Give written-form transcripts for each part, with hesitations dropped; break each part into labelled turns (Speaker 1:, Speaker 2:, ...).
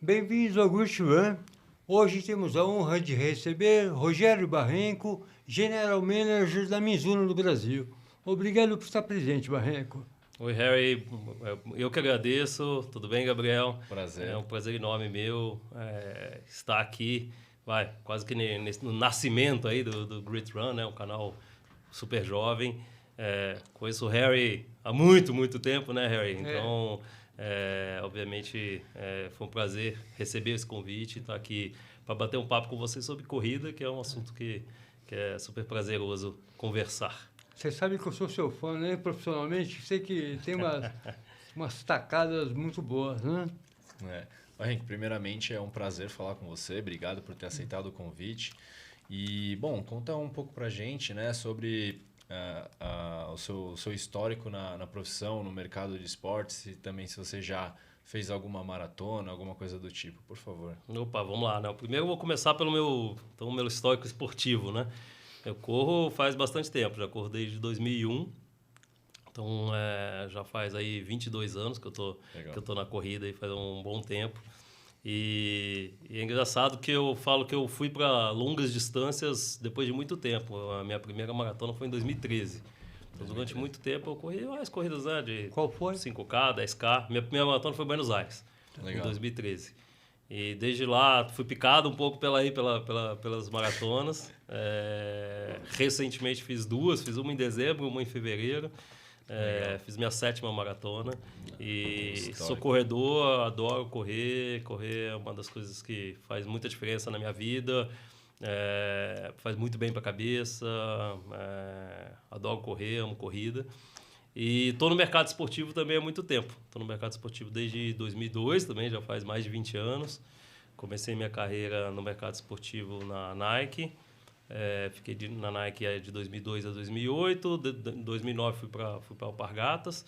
Speaker 1: Bem-vindos ao Grupo One. Hoje temos a honra de receber Rogério Barrenco, General Manager da Mizuno do Brasil. Obrigado por estar presente, Barrenco.
Speaker 2: Oi, Harry. Eu que agradeço. Tudo bem, Gabriel?
Speaker 3: Prazer.
Speaker 2: É um prazer enorme meu estar aqui. Quase que no nascimento aí do Grit Run, né? Um canal super jovem. Conheço o Harry há muito tempo, né, Harry? Então, obviamente, foi um prazer receber esse convite e estar aqui para bater um papo com você sobre corrida, que é um assunto que é super prazeroso conversar.
Speaker 1: Você sabe que eu sou seu fã, né? Profissionalmente, sei que tem umas tacadas muito boas, né?
Speaker 3: Henrique, primeiramente é um prazer falar com você. Obrigado por ter aceitado o convite. E, bom, conta um pouco pra gente, né, sobre o seu histórico na profissão, no mercado de esportes e também se você já fez alguma maratona, alguma coisa do tipo, por favor.
Speaker 2: Opa, vamos lá, né? Primeiro eu vou começar pelo meu histórico esportivo, né? Eu corro faz bastante tempo, já corro desde 2001. Então, já faz aí 22 anos que eu tô na corrida e faz um bom tempo. E é engraçado que eu falo que eu fui para longas distâncias depois de muito tempo. A minha primeira maratona foi em 2013. Então, durante muito tempo eu corri as corridas, né, de
Speaker 1: Qual foi?
Speaker 2: 5K, 10K. Minha primeira maratona foi em Buenos Aires, em 2013. E desde lá fui picado um pouco pelas maratonas. Recentemente fiz duas, fiz uma em dezembro, uma em fevereiro. Fiz minha 7ª maratona. E sou corredor, adoro correr. Correr é uma das coisas que faz muita diferença na minha vida. Faz muito bem para a cabeça. Adoro correr, amo corrida. E estou no mercado esportivo também há muito tempo. Estou no mercado esportivo desde 2002 também, já faz mais de 20 anos. Comecei minha carreira no mercado esportivo na Nike. Fiquei na Nike de 2002 a 2008. Em 2009 fui para Alpargatas,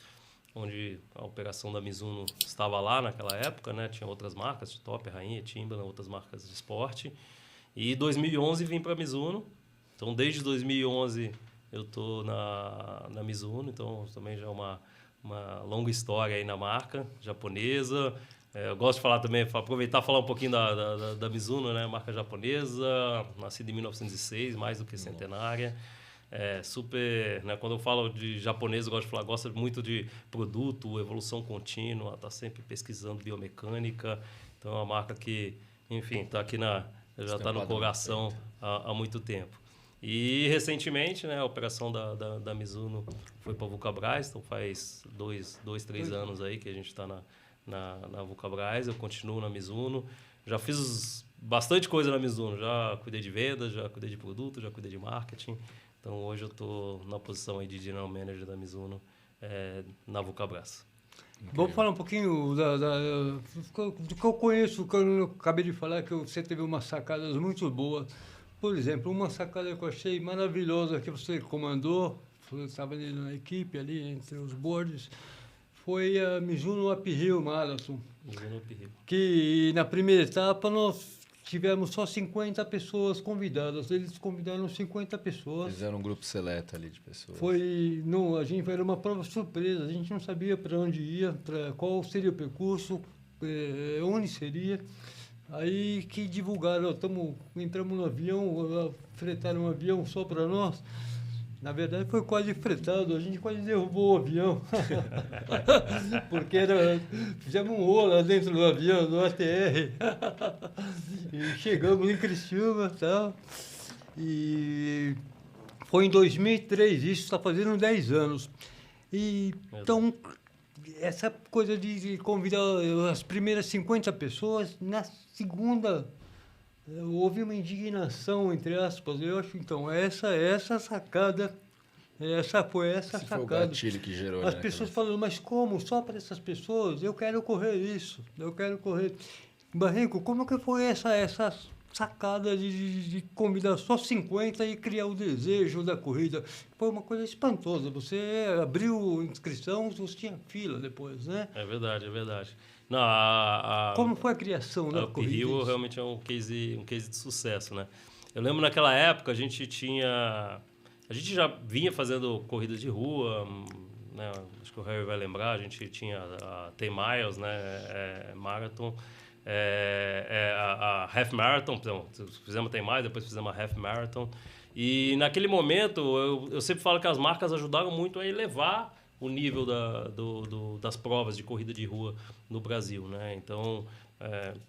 Speaker 2: onde a operação da Mizuno estava lá naquela época, né? Tinha outras marcas, de Top, Rainha, Timberland, outras marcas de esporte. E em 2011 vim para a Mizuno. Então, desde 2011... eu estou na Mizuno, então também já é uma longa história aí na marca japonesa. Eu gosto de falar também, aproveitar e falar um pouquinho da Mizuno, né? Marca japonesa, nascida em 1906, mais do que centenária. Super, né? Quando eu falo de japonês, eu gosto de falar, gosta muito de produto, evolução contínua, está sempre pesquisando biomecânica. Então é uma marca que, enfim, está aqui já está no coração há muito tempo. E recentemente, né, a operação da Mizuno foi para a Vulcabras, então faz 3 anos aí que a gente está na Vulcabras. Eu continuo na Mizuno, já fiz bastante coisa na Mizuno, já cuidei de vendas, já cuidei de produto, já cuidei de marketing. Então hoje eu estou na posição aí de General Manager da Mizuno na Vulcabras.
Speaker 1: Vamos falar um pouquinho do que eu conheço, que eu acabei de falar, que você teve umas sacadas muito boas. Por exemplo, uma sacada que eu achei maravilhosa que você comandou, você estava ali na equipe, ali entre os boards, foi a Mizuno Uphill Marathon.
Speaker 2: Mizuno Uphill.
Speaker 1: Que na primeira etapa nós tivemos só 50 pessoas convidadas. Eles convidaram 50 pessoas.
Speaker 3: Fizeram um grupo seleto ali de pessoas.
Speaker 1: Era uma prova surpresa, a gente não sabia para onde ia, qual seria o percurso, onde seria. Aí que divulgaram, entramos no avião, fretaram um avião só para nós. Na verdade foi quase fretado, a gente quase derrubou o avião. Porque fizemos um rolo lá dentro do avião, no ATR. E chegamos em Criciúma e tal. E foi em 2003, isso está fazendo 10 anos. E, então, essa coisa de convidar as primeiras 50 pessoas, na segunda houve uma indignação, entre aspas. Eu acho, então, essa sacada, foi essa sacada.
Speaker 3: Foi o gatilho que gerou,
Speaker 1: as pessoas falando, mas como? Só para essas pessoas? Eu quero correr isso, eu quero correr. Barrenco, como que foi essa sacada de convidar só 50 e criar o desejo da corrida? Foi uma coisa espantosa. Você abriu inscrição, você tinha fila depois, né?
Speaker 2: É verdade. Não,
Speaker 1: Como foi a criação da corrida?
Speaker 2: A Uphill realmente é um case de sucesso, né? Eu lembro naquela época a gente já vinha fazendo corridas de rua, né? Acho que o Harry vai lembrar, a gente tinha a 10 Miles, né? Marathon. a Half Marathon, fizemos tem mais, depois fizemos a Half Marathon. E naquele momento, eu sempre falo que as marcas ajudaram muito a elevar o nível das provas de corrida de rua no Brasil, né? Então,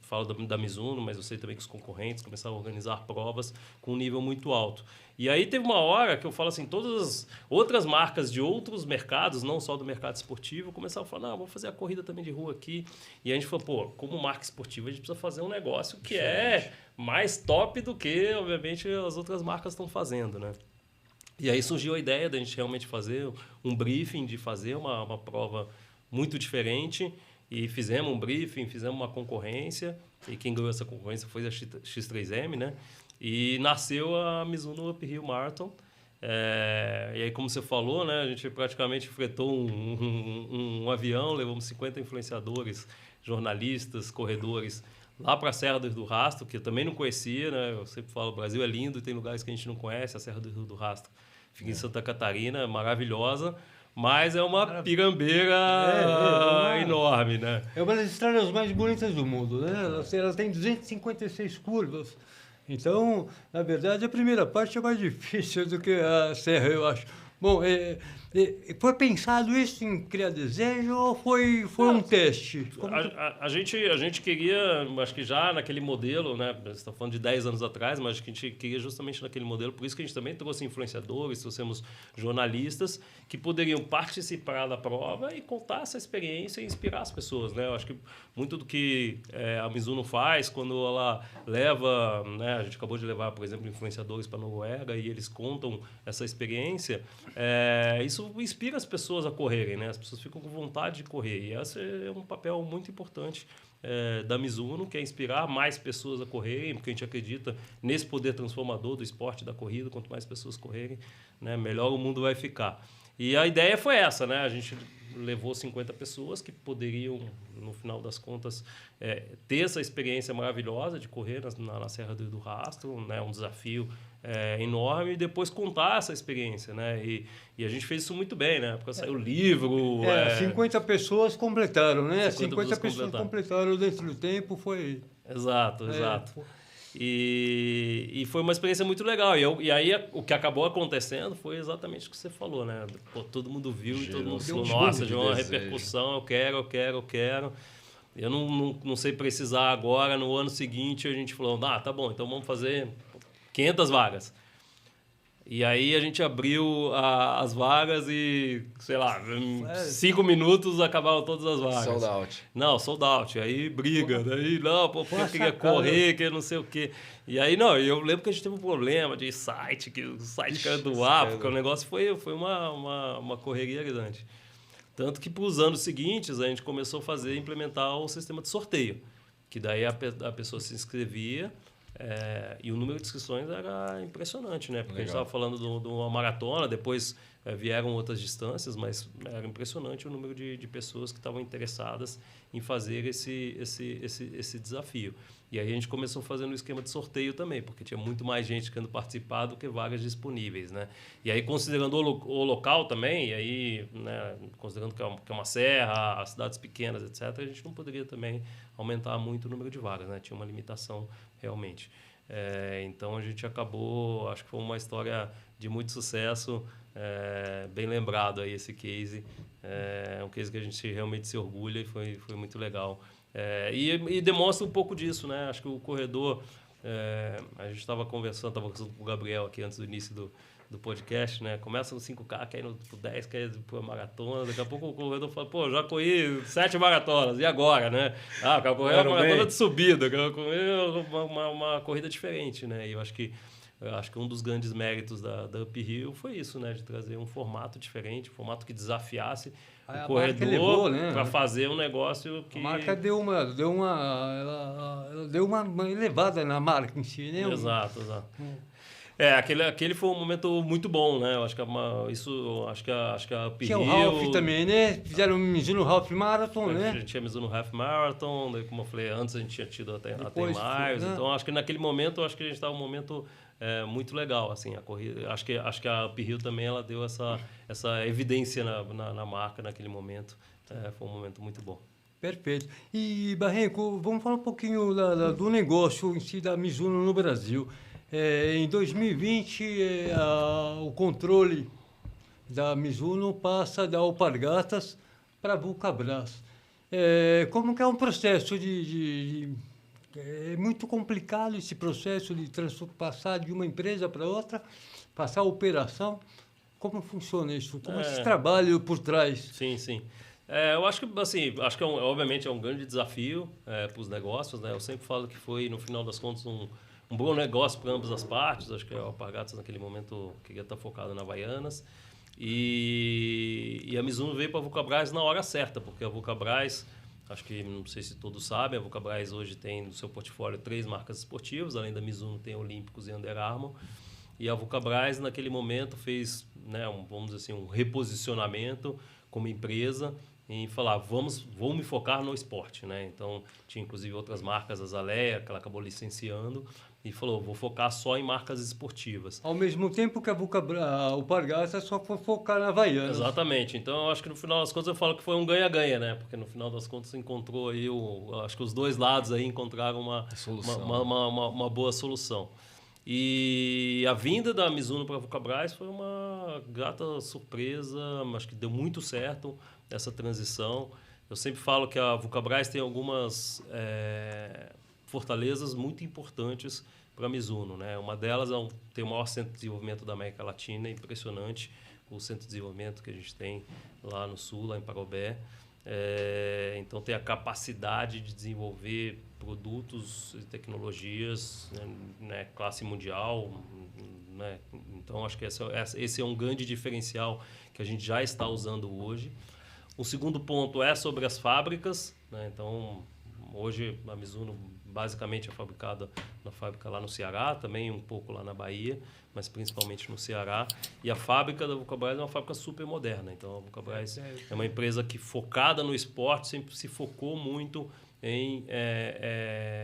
Speaker 2: falo da Mizuno, mas eu sei também que os concorrentes começaram a organizar provas com um nível muito alto. E aí teve uma hora que eu falo assim, todas as outras marcas de outros mercados, não só do mercado esportivo, começaram a falar, não, vamos fazer a corrida também de rua aqui. E a gente falou, pô, como marca esportiva, a gente precisa fazer um negócio que é mais top do que, obviamente, as outras marcas estão fazendo, né? E aí surgiu a ideia da gente realmente fazer um briefing, de fazer uma prova muito diferente. E fizemos um briefing, fizemos uma concorrência. E quem ganhou essa concorrência foi a X3M, né? E nasceu a Mizuno Uphill Marathon. E aí, como você falou, né? A gente praticamente fretou um avião, levamos 50 influenciadores, jornalistas, corredores, lá para a Serra do Rio do Rastro, que eu também não conhecia, né? Eu sempre falo, o Brasil é lindo, tem lugares que a gente não conhece. A Serra do Rio do Rastro fica em Santa Catarina, maravilhosa, mas é uma pirambeira enorme, né?
Speaker 1: É uma das estradas mais bonitas do mundo, né? Ela tem 256 curvas. Então, na verdade, a primeira parte é mais difícil do que a serra, eu acho. Bom, foi pensado isso em criar desejo ou foi um teste?
Speaker 2: A gente queria, acho que já naquele modelo, né? Você está falando de 10 anos atrás, mas acho que a gente queria justamente naquele modelo. Por isso que a gente também trouxe influenciadores, trouxemos jornalistas que poderiam participar da prova e contar essa experiência e inspirar as pessoas, né? Eu acho que muito do que a Mizuno faz quando ela leva, né? A gente acabou de levar, por exemplo, influenciadores para a Noruega e eles contam essa experiência. Isso inspira as pessoas a correrem, né? As pessoas ficam com vontade de correr. E esse é um papel muito importante da Mizuno, que é inspirar mais pessoas a correrem, porque a gente acredita nesse poder transformador do esporte da corrida. Quanto mais pessoas correrem, né, melhor o mundo vai ficar. E a ideia foi essa, né? A gente levou 50 pessoas que poderiam, no final das contas, ter essa experiência maravilhosa de correr na Serra do Rio do Rastro, né? Um desafio enorme, e depois contar essa experiência, né? E a gente fez isso muito bem, né? Porque saiu o livro...
Speaker 1: 50 pessoas completaram, né?
Speaker 2: 50
Speaker 1: pessoas completaram dentro do tempo, foi...
Speaker 2: Exato. E foi uma experiência muito legal. E aí o que acabou acontecendo foi exatamente o que você falou, né? Pô, todo mundo viu e todo mundo falou, nossa, de uma repercussão, eu quero. Eu não sei precisar agora, no ano seguinte a gente falou, tá bom, então vamos fazer 500 vagas. E aí a gente abriu as vagas e, sei lá, em 5 minutos acabaram todas as vagas.
Speaker 3: Sold out.
Speaker 2: Não, sold out. Aí briga. Daí, não, porque eu queria correr, que não sei o quê. E aí, eu lembro que a gente teve um problema de site, que o site caiu do ar, porque o negócio foi uma correria grande. Tanto que para os anos seguintes a gente começou a implementar o sistema de sorteio. Que daí a pessoa se inscrevia. E o número de inscrições era impressionante, né? Porque a gente estava falando de uma maratona, depois vieram outras distâncias, mas era impressionante o número de pessoas que estavam interessadas em fazer esse desafio. E aí a gente começou fazendo um esquema de sorteio também, porque tinha muito mais gente querendo participar do que vagas disponíveis, né? E aí, considerando o local também, e aí, né, considerando que é uma serra, as cidades pequenas, etc., a gente não poderia também aumentar muito o número de vagas, né? Tinha uma limitação realmente. Então a gente acabou, acho que foi uma história de muito sucesso, bem lembrado aí esse case. É um case que a gente realmente se orgulha e foi muito legal. E demonstra um pouco disso, né? Acho que o corredor, a gente estava conversando com o Gabriel aqui antes do início do podcast, né? Começa no 5K, cai no 10, cai para maratona, daqui a pouco o corredor fala, pô, já corri 7 maratonas, e agora, né? Eu quero correr uma maratona de subida, eu quero correr uma corrida diferente, né? E eu acho que um dos grandes méritos da Uphill foi isso, né? De trazer um formato diferente, um formato que desafiasse o corredor, né, para fazer um negócio que...
Speaker 1: A marca deu uma elevada na marca em si, né?
Speaker 2: Exato. Aquele foi um momento muito bom, né? Eu acho que acho que a Uphill...
Speaker 1: Tinha o Half também, né? Fizeram o Mizuno Half Marathon, né?
Speaker 2: A gente tinha Mizuno Half Marathon, daí, como eu falei, antes a gente tinha tido até mais. Né? Então, acho que naquele momento, a gente estava num momento muito legal, assim, a corrida. Acho que a Uphill também, ela deu essa evidência na marca naquele momento. Foi um momento muito bom.
Speaker 1: Perfeito. E, Barrenco, vamos falar um pouquinho do negócio em si da Mizuno no Brasil. Em 2020, o controle da Mizuno passa da Alpargatas para a Vulcabras. Como que é um processo é muito complicado esse processo de passar de uma empresa para outra, passar a operação. Como funciona isso? Como é esse trabalho por trás?
Speaker 2: Sim, sim. Eu acho que, assim, obviamente é um grande desafio para os negócios, né? Eu sempre falo que foi, no final das contas, um bom negócio para ambas as partes. Acho que a Alpargatas, naquele momento, queria estar focado na Havaianas. E a Mizuno veio para a Vulcabras na hora certa, porque a Vulcabras, acho que, não sei se todos sabem, a Vulcabras hoje tem no seu portfólio 3 marcas esportivas, além da Mizuno tem Olímpicos e Under Armour. E a Vulcabras, naquele momento, fez, né, vamos dizer assim, um reposicionamento como empresa em falar, vou me focar no esporte, né? Então, tinha inclusive outras marcas, a Zaleia, que ela acabou licenciando, e falou, vou focar só em marcas esportivas.
Speaker 1: Ao mesmo tempo que a Alpargatas só foi focar na Havaianas.
Speaker 2: Exatamente. Então, eu acho que no final das contas eu falo que foi um ganha-ganha, né? Porque no final das contas encontrou aí, acho que os dois lados aí encontraram uma boa solução. E a vinda da Mizuno para a Vulcabras foi uma grata surpresa, acho que deu muito certo essa transição. Eu sempre falo que a Vulcabras tem algumas fortalezas muito importantes para a Mizuno, né? Uma delas tem o maior centro de desenvolvimento da América Latina, impressionante o centro de desenvolvimento que a gente tem lá no sul, lá em Parobé. Então tem a capacidade de desenvolver produtos e tecnologias, né, classe mundial, né? Então acho que esse é um grande diferencial que a gente já está usando hoje. O segundo ponto é sobre as fábricas, né? Então hoje a Mizuno basicamente é fabricada na fábrica lá no Ceará, também um pouco lá na Bahia, mas principalmente no Ceará. E a fábrica da Vulcabras é uma fábrica super moderna. Então a Vulcabras é uma empresa que, focada no esporte, sempre se focou muito em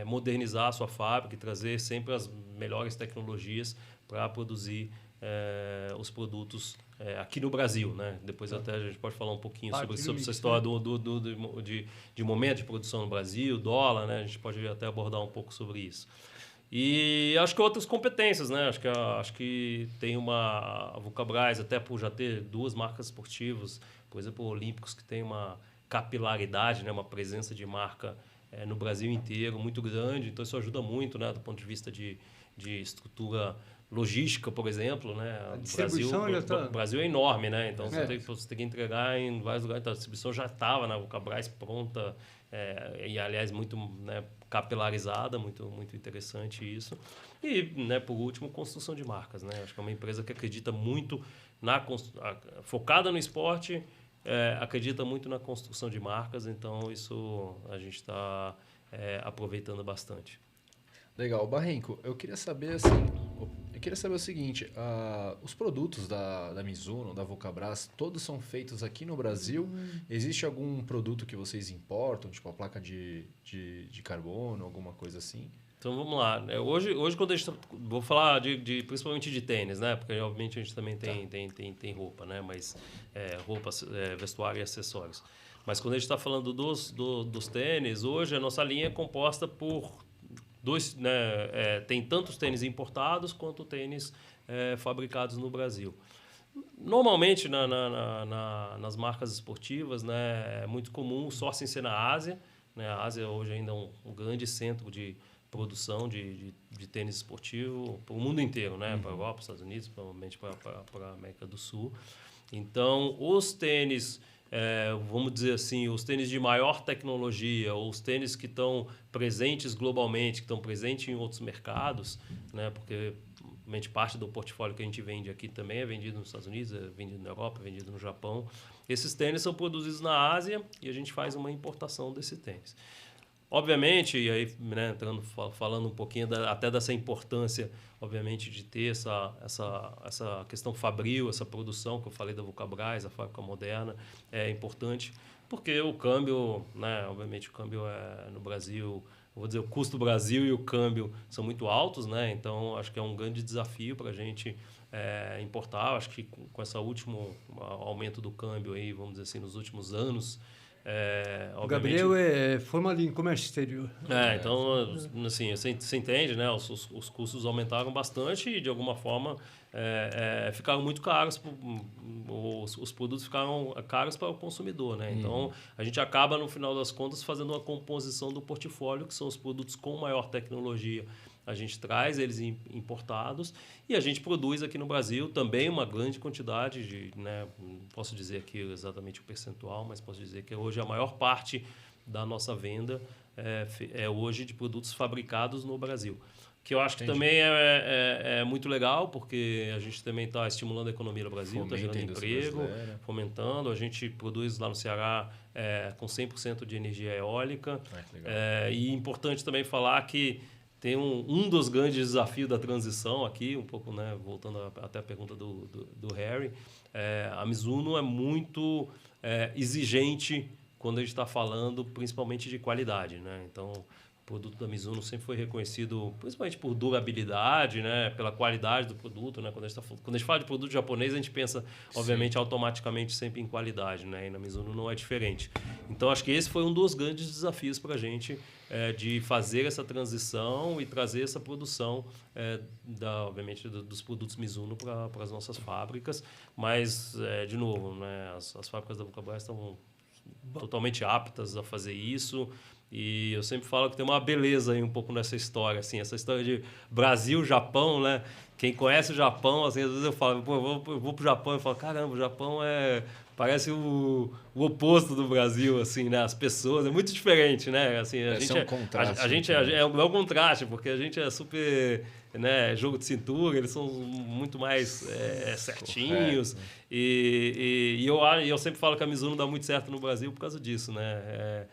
Speaker 2: modernizar a sua fábrica e trazer sempre as melhores tecnologias para produzir os produtos aqui no Brasil, né? Depois até a gente pode falar um pouquinho sobre essa história de momento de produção no Brasil, dólar, né? A gente pode até abordar um pouco sobre isso. E acho que outras competências, né? Acho que tem a Vulcabras, até por já ter 2 marcas esportivas, por exemplo, o Olímpicos, que tem uma capilaridade, né? Uma presença de marca no Brasil inteiro muito grande, então isso ajuda muito, né? Do ponto de vista de estrutura logística, por exemplo, né? O Brasil é enorme, né? Então você tem que entregar em vários lugares. Então, a distribuição já estava na Vulcabras pronta e, aliás, muito, né, capilarizada, muito, muito interessante isso. E, né, por último, construção de marcas, né? Acho que é uma empresa que acredita muito focada no esporte, acredita muito na construção de marcas, então isso a gente está aproveitando bastante.
Speaker 3: Legal. Barrenco, eu queria saber o seguinte, os produtos da Mizuno, da Vulcabras, todos são feitos aqui no Brasil? Existe algum produto que vocês importam, tipo a placa de carbono, alguma coisa assim?
Speaker 2: Então vamos lá. Hoje quando a gente vou falar principalmente de tênis, né? Porque obviamente a gente também tem roupa, né? Mas roupas, vestuário e acessórios. Mas quando a gente está falando dos tênis, hoje a nossa linha é composta por né, tem tanto os tênis importados quanto tênis fabricados no Brasil. Normalmente nas marcas esportivas, né, é muito comum o sourcing ser na Ásia, né? A Ásia hoje ainda é um grande centro de produção de tênis esportivo para o mundo inteiro, né? Para a Europa, Estados Unidos, provavelmente para a América do Sul. Então, os tênis, vamos dizer assim, os tênis de maior tecnologia, ou os tênis que estão presentes globalmente, que estão presentes em outros mercados, né? Porque parte do portfólio que a gente vende aqui também é vendido nos Estados Unidos, é vendido na Europa, é vendido no Japão. Esses tênis são produzidos na Ásia e a gente faz uma importação desse tênis. Obviamente, e aí, né, falando um pouquinho até dessa importância, obviamente, de ter essa questão fabril, essa produção que eu falei da Vulcabras, a fábrica moderna, é importante, porque o câmbio, né, obviamente, o câmbio no Brasil, vou dizer, o custo do Brasil e o câmbio são muito altos, né? Então, acho que é um grande desafio para a gente importar. Acho que com esse último aumento do câmbio, aí, vamos dizer assim, nos últimos anos,
Speaker 1: O Gabriel é formado em comércio exterior.
Speaker 2: Então, assim, você entende, né? Os custos aumentaram bastante e, de alguma forma, ficaram muito caros. Os produtos ficaram caros para o consumidor, né? Então, a gente acaba, no final das contas, fazendo uma composição do portfólio, que são os produtos com maior tecnologia. A gente traz eles importados e a gente produz aqui no Brasil também uma grande quantidade de, né, não posso dizer aqui exatamente o percentual, mas posso dizer que hoje a maior parte da nossa venda é hoje de produtos fabricados no Brasil. Que eu acho que também é muito legal, porque a gente também está estimulando a economia do Brasil, está gerando emprego, fomentando. A gente produz lá no Ceará com 100% de energia eólica. E é importante também falar que tem um dos grandes desafios da transição aqui, um pouco, né, voltando até a pergunta do Harry, a Mizuno é muito exigente quando a gente está falando principalmente de qualidade, né? Então, o produto da Mizuno sempre foi reconhecido principalmente por durabilidade, né, pela qualidade do produto, né? Quando a gente fala de produto japonês, a gente pensa, obviamente, automaticamente sempre em qualidade, né? E na Mizuno não é diferente. Então, acho que esse foi um dos grandes desafios para a gente, de fazer essa transição e trazer essa produção, obviamente, dos produtos Mizuno para as nossas fábricas. Mas, de novo, né, as fábricas da Vulcabras estão totalmente aptas a fazer isso. E eu sempre falo que tem uma beleza aí um pouco nessa história, assim, essa história de Brasil, Japão, né? Quem conhece o Japão, assim, às vezes eu falo, pô, eu vou pro Japão e falo, caramba, o Japão parece o oposto do Brasil, assim, né? As pessoas, é muito diferente, né? Assim,
Speaker 3: um contraste.
Speaker 2: A gente é um contraste, porque a gente é super, né, jogo de cintura, eles são muito mais certinhos. E eu sempre falo que a Mizuno dá muito certo no Brasil por causa disso, né?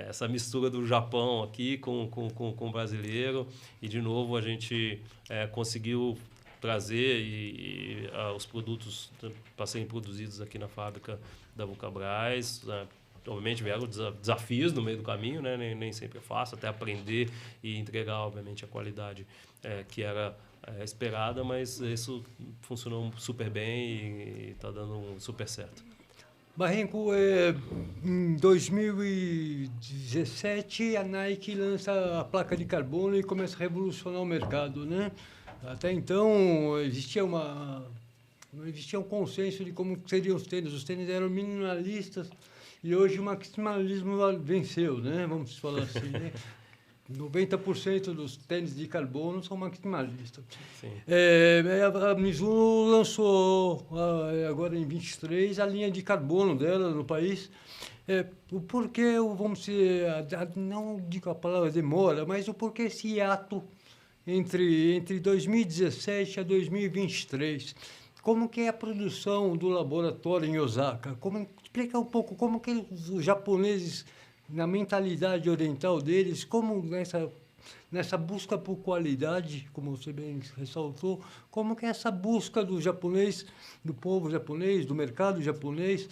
Speaker 2: Essa mistura do Japão aqui com o brasileiro. E, de novo, a gente conseguiu trazer os produtos para serem produzidos aqui na fábrica da Vulcabras. Obviamente, vieram desafios no meio do caminho, né? Nem sempre é fácil, até aprender e entregar, obviamente, a qualidade que era esperada, mas isso funcionou super bem e está dando super certo.
Speaker 1: Barrenco, em 2017, a Nike lança a placa de carbono e começa a revolucionar o mercado, né? Até então, não existia um consenso de como seriam os tênis. Os tênis eram minimalistas e hoje o maximalismo venceu, né? Vamos falar assim, né? 90% dos tênis de carbono são maximalistas. A Mizuno lançou, agora em 23, a linha de carbono dela no país. O porquê, vamos dizer, não digo a palavra demora, mas o porquê esse hiato entre 2017 a 2023. Como que é a produção do laboratório em Osaka? Explica um pouco como que os japoneses, na mentalidade oriental deles, como nessa busca por qualidade, como você bem ressaltou, como que é essa busca do japonês, do povo japonês, do mercado japonês,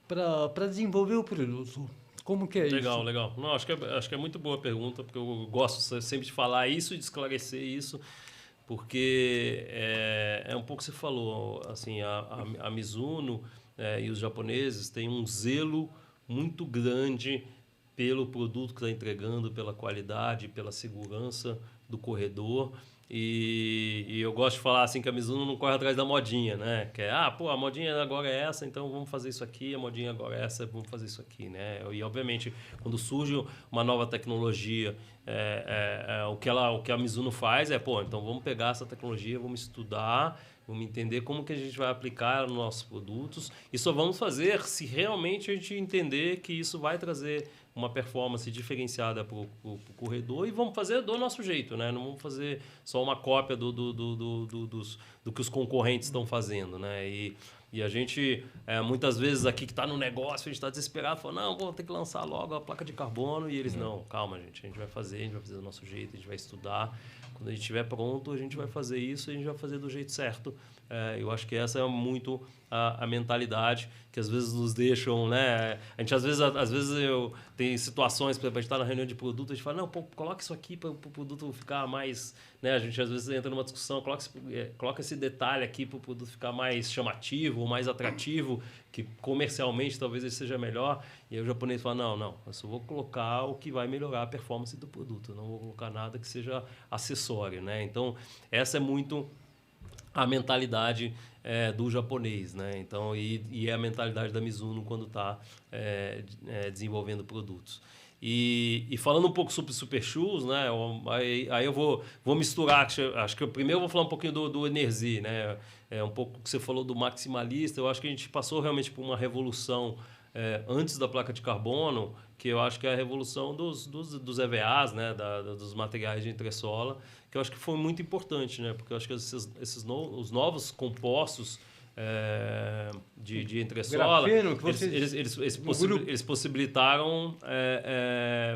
Speaker 1: para desenvolver o produto? Como que é isso?
Speaker 2: Legal. Não, acho que é muito boa a pergunta, porque eu gosto sempre de falar isso e de esclarecer isso, porque é um pouco que você falou, assim, a Mizuno e os japoneses têm um zelo muito grande pelo produto que está entregando, pela qualidade, pela segurança do corredor. E eu gosto de falar assim que a Mizuno não corre atrás da modinha, né? Que a modinha agora é essa, então vamos fazer isso aqui, a modinha agora é essa, vamos fazer isso aqui, né? E, obviamente, quando surge uma nova tecnologia, o que a Mizuno faz então vamos pegar essa tecnologia, vamos estudar, vamos entender como que a gente vai aplicar nos nossos produtos e só vamos fazer se realmente a gente entender que isso vai trazer uma performance diferenciada para o corredor e vamos fazer do nosso jeito, né? Não vamos fazer só uma cópia do que os concorrentes estão fazendo, né? E a gente, muitas vezes aqui que está no negócio, a gente está desesperado, fala, não, vou ter que lançar logo a placa de carbono e eles, não, calma, gente, a gente vai fazer do nosso jeito, a gente vai estudar. Quando a gente estiver pronto, a gente vai fazer isso e a gente vai fazer do jeito certo Eu acho que essa é muito a mentalidade que às vezes nos deixam, né? A gente às vezes tem situações, por exemplo, a gente está na reunião de produto, a gente fala, não, pô, coloca isso aqui para o produto ficar mais, né? A gente às vezes entra numa discussão, coloca esse detalhe aqui para o produto ficar mais chamativo, mais atrativo, que comercialmente talvez ele seja melhor. E aí o japonês fala, não, eu só vou colocar o que vai melhorar a performance do produto, eu não vou colocar nada que seja acessório, né? Então, essa é muito a mentalidade do japonês, né? Então, e é a mentalidade da Mizuno quando está desenvolvendo produtos. E falando um pouco sobre Super Shoes, né? Aí eu vou misturar, acho que primeiro eu vou falar um pouquinho do Energy, né? Um pouco que você falou do maximalista, eu acho que a gente passou realmente por uma revolução antes da placa de carbono, que eu acho que é a revolução dos EVAs, né? Dos materiais de entressola, que eu acho que foi muito importante, né? Porque eu acho que os novos compostos de entressola,
Speaker 1: grafeno,
Speaker 2: eles possibilitaram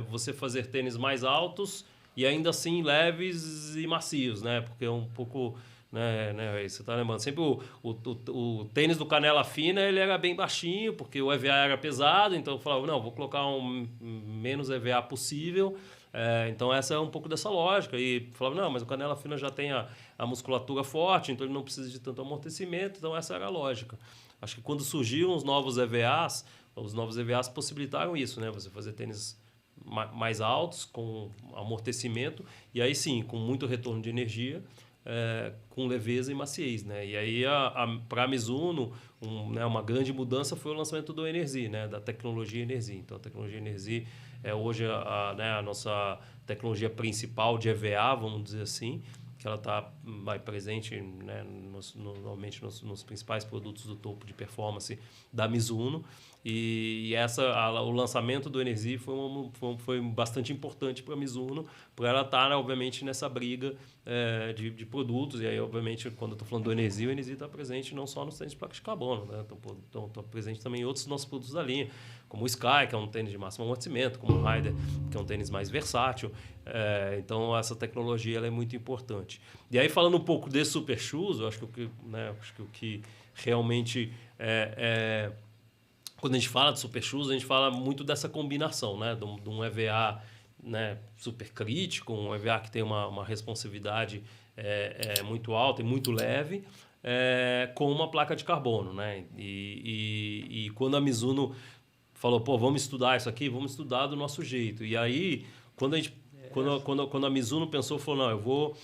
Speaker 2: você fazer tênis mais altos e ainda assim leves e macios, né? Porque é um pouco... Né, você está lembrando, sempre o tênis do canela fina ele era bem baixinho, porque o EVA era pesado, então eu falava, não, vou colocar um menos EVA possível. Então essa é um pouco dessa lógica. E falava, não, mas o canela fina já tem a musculatura forte, então ele não precisa de tanto amortecimento, então essa era a lógica. Acho que quando surgiram os novos EVAs possibilitaram isso, né? Você fazer tênis mais altos, com amortecimento, e aí sim, com muito retorno de energia, com leveza e maciez, né? E aí, para a Mizuno, uma grande mudança foi o lançamento do Energy, né? Da tecnologia Energy. Então, a tecnologia Energy é hoje a nossa tecnologia principal de EVA, vamos dizer assim, que ela está presente, né, normalmente nos principais produtos do topo de performance da Mizuno. E o lançamento do Energy foi bastante importante para a Mizuno, para ela estar, obviamente, nessa briga de produtos. E aí, obviamente, quando eu estou falando do Energy, o Energy está presente não só nos tênis de placa de carbono, né? Então, está presente também em outros nossos produtos da linha, como o Sky, que é um tênis de máximo amortecimento, como o Rider, que é um tênis mais versátil. Então, essa tecnologia ela é muito importante. E aí, falando um pouco de Super Shoes, eu acho que o que realmente quando a gente fala de Super Shoes, a gente fala muito dessa combinação, né? De um EVA, né, super crítico, um EVA que tem uma responsividade muito alta e muito leve, com uma placa de carbono, né? E quando a Mizuno falou, pô, vamos estudar isso aqui, vamos estudar do nosso jeito. E aí, quando a Mizuno pensou, falou, não, eu vou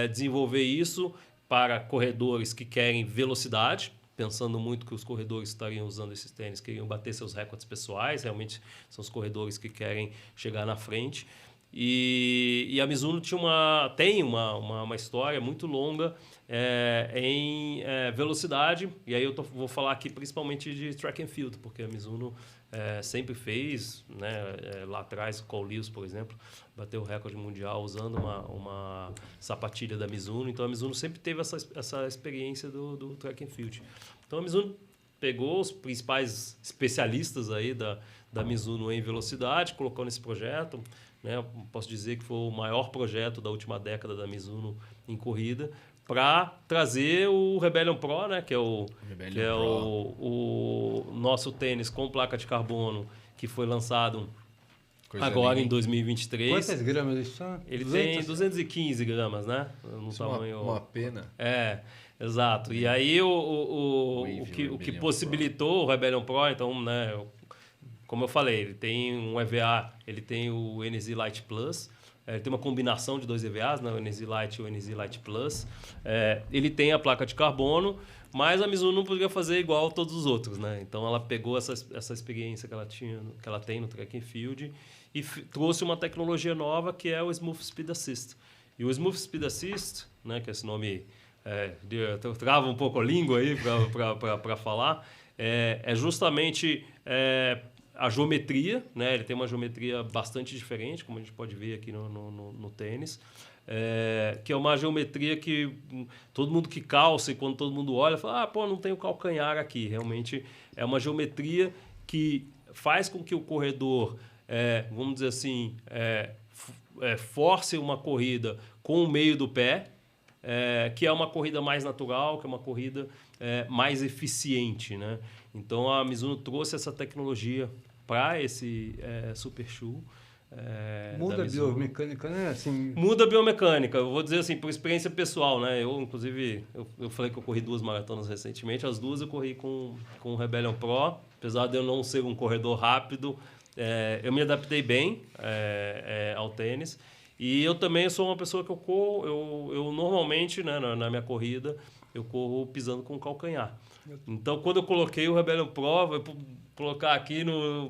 Speaker 2: desenvolver isso para corredores que querem velocidade, pensando muito que os corredores que estariam usando esses tênis queriam bater seus recordes pessoais, realmente são os corredores que querem chegar na frente. E a Mizuno tem uma história muito longa em velocidade, e aí eu vou falar aqui principalmente de track and field, porque a Mizuno sempre fez, né, lá atrás, o Cole Lewis, por exemplo, bateu o recorde mundial usando uma sapatilha da Mizuno. Então a Mizuno sempre teve essa experiência do track and field. Então a Mizuno pegou os principais especialistas aí da Mizuno em velocidade, colocou nesse projeto, né? Posso dizer que foi o maior projeto da última década da Mizuno em corrida, para trazer o Rebellion Pro, né? que é o nosso tênis com placa de carbono, que foi lançado agora em 2023.
Speaker 1: Quantas gramas isso são?
Speaker 2: Ele tem 215 gramas, né? No tamanho...
Speaker 3: Uma pena.
Speaker 2: Exato. E aí o que possibilitou o Rebellion Pro, então, né, como eu falei, ele tem um EVA, ele tem o Energy Light Plus, ele tem uma combinação de dois EVAs, né, o Energy Light e o Energy Light Plus. Ele tem a placa de carbono, mas a Mizuno não podia fazer igual a todos os outros, né? Então ela pegou essa experiência que ela tem no track and field e trouxe uma tecnologia nova que é o Smooth Speed Assist. E o Smooth Speed Assist, né, que é esse nome... eu travo um pouco a língua aí para falar, é justamente a geometria, né? Ele tem uma geometria bastante diferente, como a gente pode ver aqui no tênis, que é uma geometria que todo mundo que calça e quando todo mundo olha, fala, pô, não tem o calcanhar aqui. Realmente é uma geometria que faz com que o corredor, vamos dizer assim, force uma corrida com o meio do pé, que é uma corrida mais natural, que é uma corrida mais eficiente, né? Então a Mizuno trouxe essa tecnologia para esse super shoe.
Speaker 1: Muda a biomecânica, né? Assim...
Speaker 2: Muda a biomecânica. Eu vou dizer assim, por experiência pessoal, né? Eu, inclusive, eu falei que eu corri 2 maratonas recentemente. As 2 eu corri com o Rebellion Pro. Apesar de eu não ser um corredor rápido, eu me adaptei bem ao tênis. E eu também sou uma pessoa que eu corro... Eu normalmente, né, na minha corrida, eu corro pisando com o calcanhar. Então, quando eu coloquei o Rebellion Pro, colocar aqui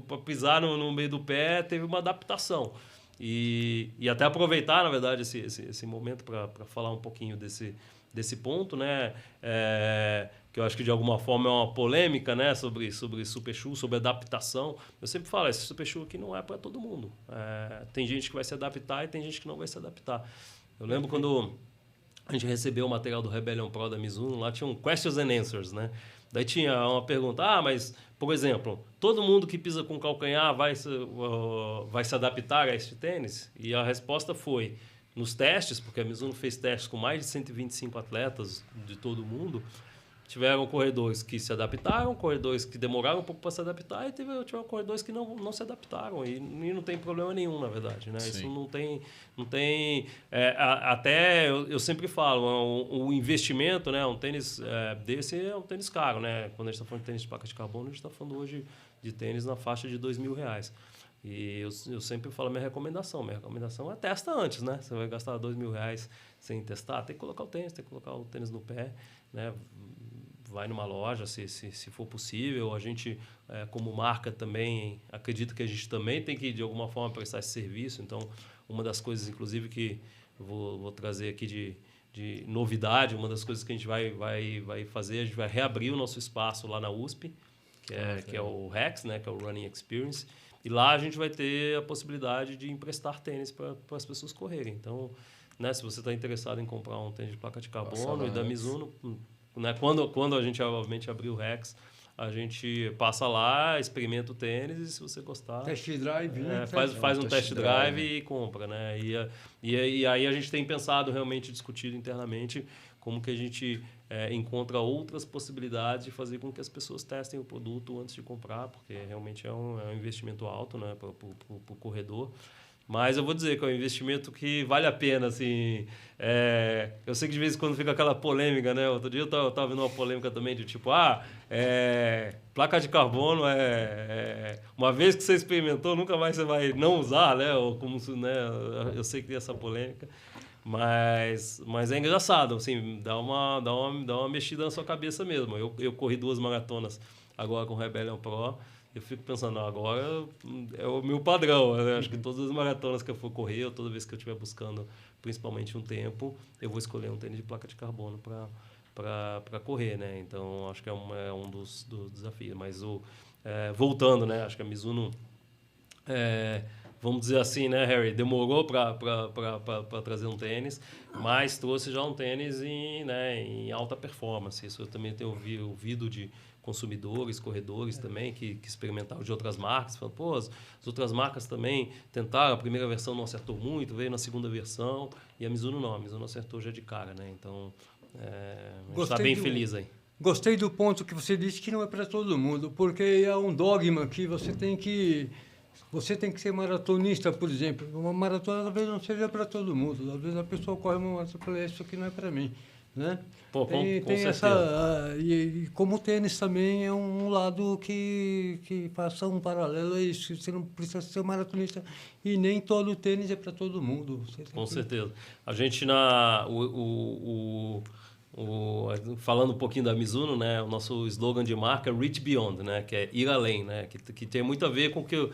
Speaker 2: para pisar no meio do pé, teve uma adaptação. E até aproveitar, na verdade, esse momento para falar um pouquinho desse ponto, né? Que eu acho que de alguma forma é uma polêmica, né? sobre super shoe, sobre adaptação. Eu sempre falo, esse super shoe aqui não é para todo mundo. Tem gente que vai se adaptar e tem gente que não vai se adaptar. Eu lembro quando a gente recebeu o material do Rebellion Pro da Mizuno, lá tinha um questions and answers, né? Daí tinha uma pergunta, mas, por exemplo, todo mundo que pisa com calcanhar vai se adaptar a este tênis? E a resposta foi, nos testes, porque a Mizuno fez testes com mais de 125 atletas de todo o mundo, tiveram corredores que se adaptaram, corredores que demoraram um pouco para se adaptar e tiveram corredores que não se adaptaram. E não tem problema nenhum, na verdade. Né? Isso não tem até eu sempre falo, o investimento, né? Um tênis desse é um tênis caro. Né? Quando a gente está falando de tênis de placa de carbono, a gente está falando hoje de tênis na faixa de R$2.000. E eu sempre falo a minha recomendação. Minha recomendação é testa antes, né? Você vai gastar R$2.000 sem testar, tem que colocar o tênis no pé, né? Vai numa loja, se for possível. A gente, como marca também, acredito que a gente também tem que, de alguma forma, prestar esse serviço. Então, uma das coisas, inclusive, que eu vou trazer aqui de novidade, uma das coisas que a gente vai fazer, a gente vai reabrir o nosso espaço lá na USP, que é o REX, né, que é o Running Experience. E lá a gente vai ter a possibilidade de emprestar tênis para as pessoas correrem. Então, né, se você está interessado em comprar um tênis de placa de carbono e da Mizuno... Né? Quando a gente obviamente abrir o Rex, a gente passa lá, experimenta o tênis e se você gostar...
Speaker 1: Test drive, né?
Speaker 2: Faz um test drive e compra. Né? E aí a gente tem pensado, realmente discutido internamente, como que a gente encontra outras possibilidades de fazer com que as pessoas testem o produto antes de comprar, porque realmente é um investimento alto, né, para o corredor. Mas eu vou dizer que é um investimento que vale a pena, assim. Eu sei que de vez em quando fica aquela polêmica, né? Outro dia eu estava vendo uma polêmica também de tipo, placa de carbono uma vez que você experimentou, nunca mais você vai não usar, né? Ou como, né? Eu sei que tem essa polêmica. Mas é engraçado, assim, dá uma mexida na sua cabeça mesmo. Eu corri 2 maratonas agora com o Rebellion Pro. Eu fico pensando, agora é o meu padrão. Né? Acho que todas as maratonas que eu for correr, ou toda vez que eu estiver buscando principalmente um tempo, eu vou escolher um tênis de placa de carbono para correr. Né? Então, acho que é um dos desafios. Mas, voltando, né? Acho que a Mizuno, vamos dizer assim, né, Harry, demorou para trazer um tênis, mas trouxe já um tênis em alta performance. Isso eu também tenho ouvido de consumidores, corredores também, que experimentaram de outras marcas, falando, pô, as outras marcas também tentaram, a primeira versão não acertou muito, veio na segunda versão, e a Mizuno não, a Mizuno acertou já de cara, né? Então, a gente está bem feliz aí.
Speaker 1: Gostei do ponto que você disse que não é para todo mundo, porque é um dogma que você tem que ser maratonista, por exemplo. Uma maratona talvez não seja para todo mundo, às vezes a pessoa corre uma maratona e fala, isso aqui não é para mim. Né?
Speaker 2: Pô, com
Speaker 1: essa e como o tênis também é um lado que faça um paralelo a isso. Você não precisa ser maratonista e nem todo tênis é para todo mundo.
Speaker 2: Com certeza. A gente falando um pouquinho da Mizuno, né, o nosso slogan de marca é Reach Beyond, né, que é ir além, né, que tem muito a ver com o que a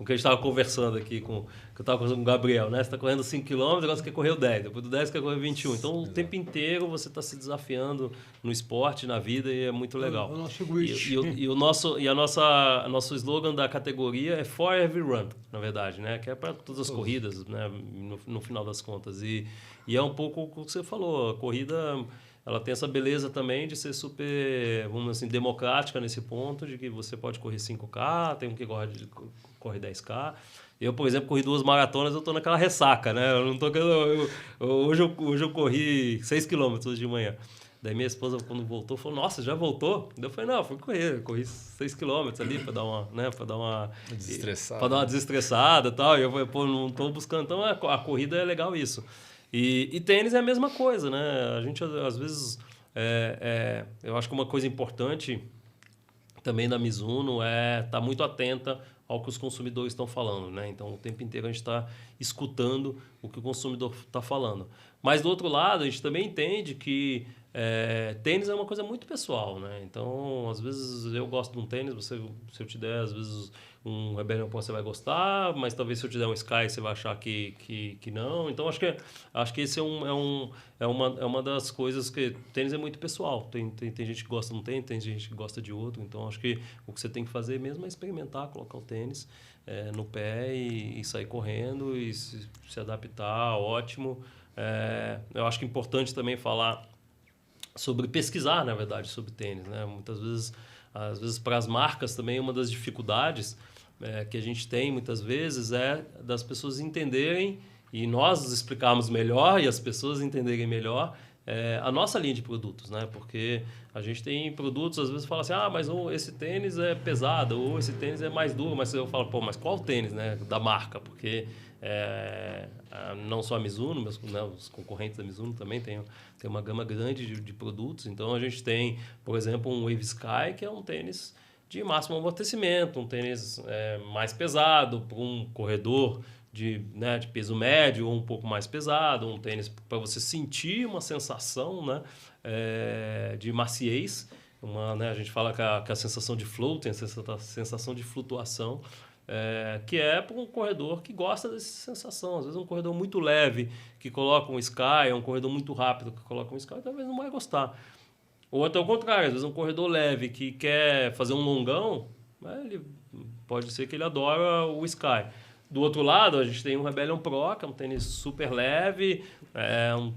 Speaker 2: gente estava conversando aqui, que eu estava conversando com o Gabriel, né? Você está correndo 5 km, agora você quer correr o 10, depois do 10 você quer correr 21. Então, o tempo inteiro você está se desafiando no esporte, na vida, e é muito legal.
Speaker 1: O nosso
Speaker 2: nosso slogan da categoria é For Every Run, na verdade, né? Que é para todas as corridas, né? No final das contas. E é um pouco o que você falou, a corrida... Ela tem essa beleza também de ser super, vamos dizer assim, democrática nesse ponto, de que você pode correr 5K, tem um que corre 10K. Eu, por exemplo, corri 2 maratonas, eu tô naquela ressaca, né? Eu não tô... Hoje eu corri 6 quilômetros de manhã. Daí minha esposa, quando voltou, falou, nossa, já voltou? Daí eu falei, não, fui correr, corri 6 quilômetros ali para dar uma, né, para dar uma desestressada e tal. E eu falei, pô, não tô buscando. Então, a corrida é legal isso. E tênis é a mesma coisa, né? A gente, às vezes, eu acho que uma coisa importante também da Mizuno é estar muito atenta ao que os consumidores estão falando, né? Então, o tempo inteiro a gente está escutando o que o consumidor está falando. Mas, do outro lado, a gente também entende que tênis é uma coisa muito pessoal, né? Então, às vezes, eu gosto de um tênis, se eu te der, às vezes, um Rebellion Pro você vai gostar, mas talvez se eu te der um Sky você vai achar que não. Então, acho que esse é uma das coisas que... Tênis é muito pessoal. Tem gente que gosta de um tênis, tem gente que gosta de outro. Então, acho que o que você tem que fazer mesmo é experimentar, colocar o tênis no pé e sair correndo e se adaptar, ótimo. Eu acho que é importante também falar sobre pesquisar, na verdade, sobre tênis, né? Muitas vezes, às vezes para as marcas também, uma das dificuldades que a gente tem muitas vezes é das pessoas entenderem e nós explicarmos melhor e as pessoas entenderem melhor a nossa linha de produtos, né? Porque a gente tem produtos, às vezes fala assim, mas esse tênis é pesado, ou esse tênis é mais duro, mas eu falo, pô, mas qual tênis, né, da marca? Porque não só a Mizuno, mas né, os concorrentes da Mizuno também tem uma gama grande de produtos. Então, a gente tem, por exemplo, um Wave Sky, que é um tênis de máximo amortecimento, um tênis mais pesado para um corredor de peso médio ou um pouco mais pesado, um tênis para você sentir uma sensação, né, de maciez. A gente fala que a sensação de flow tem a sensação de flutuação, que é para um corredor que gosta dessa sensação. Às vezes um corredor muito leve que coloca um Sky, um corredor muito rápido que coloca um Sky, talvez não vai gostar. Ou até o contrário, às vezes um corredor leve que quer fazer um longão, pode ser que ele adora o Sky. Do outro lado, a gente tem um Rebellion Pro, que é um tênis super leve,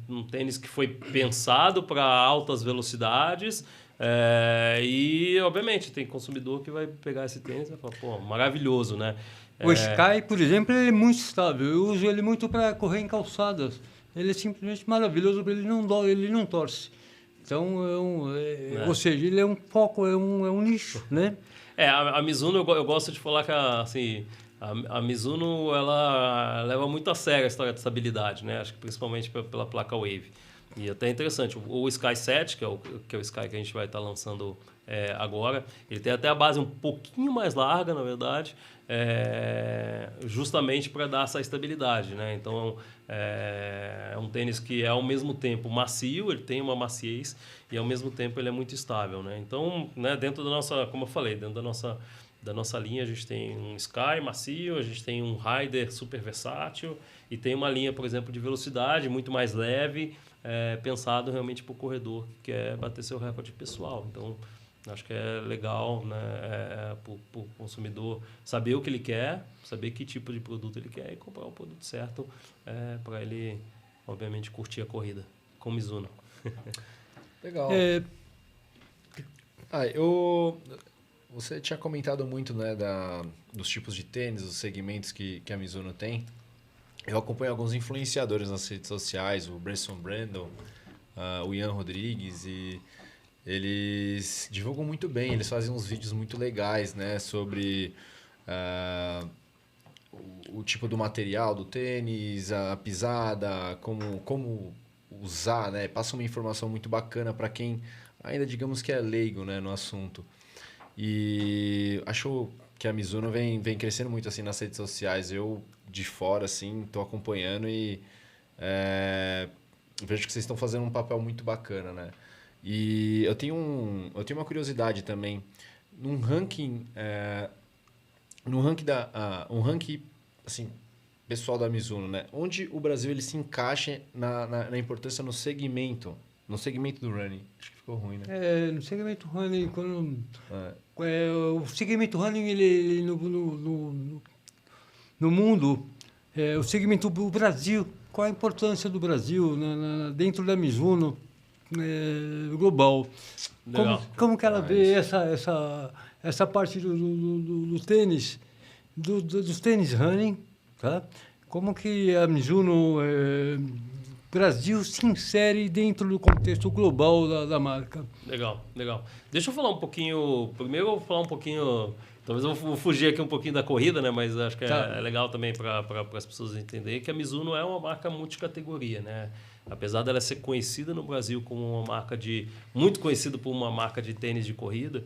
Speaker 2: um tênis que foi pensado para altas velocidades. E, obviamente, tem consumidor que vai pegar esse tênis e vai falar, pô, maravilhoso, né?
Speaker 1: O Sky, por exemplo, ele é muito estável. Eu uso ele muito para correr em calçadas. Ele é simplesmente maravilhoso, ele não torce. Então, ou seja, ele é um foco, é um nicho, né?
Speaker 2: A Mizuno, eu gosto de falar que assim, a Mizuno ela leva muito a sério a história de estabilidade, né? Acho que principalmente pela placa Wave. E até é interessante, o Sky 7, que é o Sky que a gente vai estar lançando agora, ele tem até a base um pouquinho mais larga, na verdade, justamente para dar essa estabilidade, né? Então, é um tênis que é ao mesmo tempo macio, ele tem uma maciez, e ao mesmo tempo ele é muito estável, né? Então, né, dentro da nossa, como eu falei, dentro da nossa linha, a gente tem um Sky macio, a gente tem um Rider super versátil e tem uma linha, por exemplo, de velocidade muito mais leve, pensado realmente para o corredor que quer bater seu recorde pessoal. Então, acho que é legal, né, para o consumidor saber o que ele quer, saber que tipo de produto ele quer e comprar o produto certo para ele, obviamente, curtir a corrida com Mizuno.
Speaker 3: Legal. Você tinha comentado muito, né, dos tipos de tênis, os segmentos que a Mizuno tem. Eu acompanho alguns influenciadores nas redes sociais, o Bresson Brandon, o Ian Rodrigues, e eles divulgam muito bem, eles fazem uns vídeos muito legais, né, sobre o tipo do material do tênis, a pisada, como usar, né, passa uma informação muito bacana para quem ainda, digamos que é leigo, né, no assunto. E acho que a Mizuno vem crescendo muito assim nas redes sociais. Eu, de fora, assim, estou acompanhando e vejo que vocês estão fazendo um papel muito bacana, né? E eu tenho uma curiosidade também. Um ranking assim, pessoal da Mizuno, né? Onde o Brasil ele se encaixa na importância no segmento do running? Acho que ficou ruim, né?
Speaker 1: No segmento running, o segmento running, ele no mundo, o segmento do Brasil, qual a importância do Brasil dentro da Mizuno global? Como que ela vê essa parte do tênis, dos tênis running, tá? Como que a Mizuno Brasil se insere dentro do contexto global da marca?
Speaker 2: Legal. Deixa eu falar um pouquinho... Primeiro eu vou falar um pouquinho... Talvez eu vou fugir aqui um pouquinho da corrida, né? Mas acho que é legal também para as pessoas entenderem que a Mizuno é uma marca multicategoria, né? Apesar dela ser conhecida no Brasil como uma marca muito conhecida por uma marca de tênis de corrida,